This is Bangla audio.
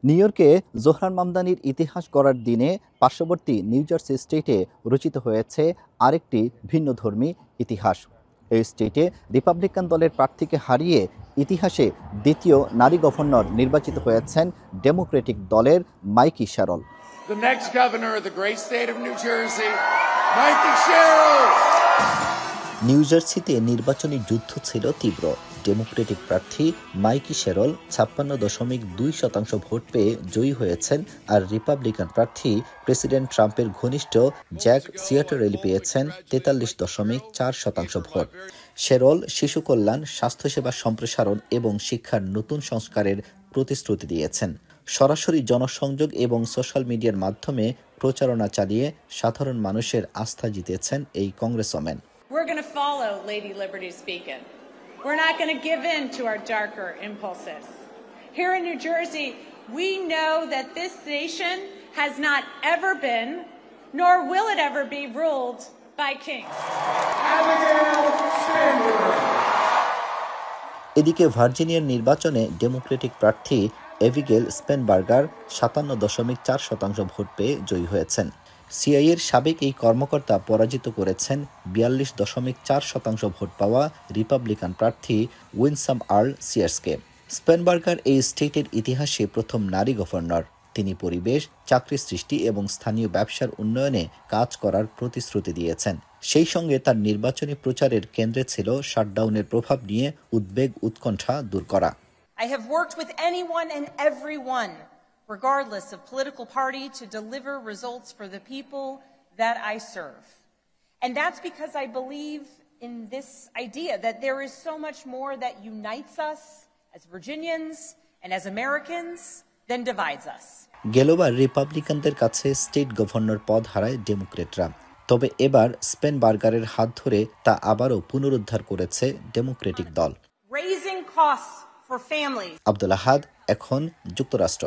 নিউ ইয়র্কে জোহরান মামদানির ইতিহাস গড়ার দিনে পার্শ্ববর্তী নিউ জার্সি স্টেটে রচিত হয়েছে আরেকটি ভিন্নধর্মী ইতিহাস। এই স্টেটে রিপাবলিকান দলের প্রার্থীকে হারিয়ে ইতিহাসে দ্বিতীয় নারী গভর্নর নির্বাচিত হয়েছেন ডেমোক্রেটিক দলের মাইকি শ্যারল। নিউ জার্সিতে নির্বাচনী যুদ্ধ ছিল তীব্র। ডেমোক্রেটিক প্রার্থী মাইকি শ্যারল ৫৬.২% ভোট পেয়ে জয়ী হয়েছেন, আর রিপাবলিকান প্রার্থী প্রেসিডেন্ট ট্রাম্পের ঘনিষ্ঠ জ্যাক সিয়াটারেলি পেয়েছেন ৪৩.৪% ভোট। শ্যারল শিশু কল্যাণ, স্বাস্থ্যসেবা সম্প্রসারণ এবং শিক্ষার নতুন সংস্কারের প্রতিশ্রুতি দিয়েছেন। সরাসরি জনসংযোগ এবং সোশ্যাল মিডিয়ার মাধ্যমে প্রচারণা চালিয়ে সাধারণ মানুষের আস্থা জিতেছেন এই congressman. We're going to follow Lady Liberty's beacon. We're not going to give in to our darker impulses. Here in New Jersey, we know that this nation has not ever been, nor will it ever be, ruled by kings. এদিকে ভার্জিনিয়ার নির্বাচনে ডেমোক্রেটিক প্রার্থী এভিগেল স্পেনবার্গার ৫৭.৪% ভোট পেয়ে জয়ী হয়েছেন। সিআইএর সাবেক এই কর্মকর্তা পরাজিত করেছেন ৪২.৪% ভোট পাওয়া রিপাবলিকান প্রার্থী উইনসাম আর্ল সিয়ার্সকে। স্পেনবার্গার এই স্টেটের ইতিহাসে প্রথম নারী গভর্নর। তিনি পরিবেশ, চাকরি সৃষ্টি এবং স্থানীয় ব্যবসার উন্নয়নে কাজ করার প্রতিশ্রুতি দিয়েছেন। সেই সঙ্গে তার নির্বাচনী প্রচারের কেন্দ্রে ছিল শাটডাউনের প্রভাব নিয়ে উদ্বেগ উৎকণ্ঠা দূর করা। I have worked with anyone and everyone, regardless of political party, to deliver results for the people that I serve. And that's because I believe in this idea that there is so much more that unites us as Virginians and as Americans than divides us. গেলোবার রিপাবলিকানদের কাছে স্টেট গভর্নর পদ হারায় ডেমোক্রেটরা। তবে এবার স্পেনবার্গারের হাত ধরে তা আবারও পুনরুদ্ধার করেছে ডেমোক্রেটিক দল। Raising costs for families. Abdul আহাদ, এখন যুক্তরাষ্ট্র।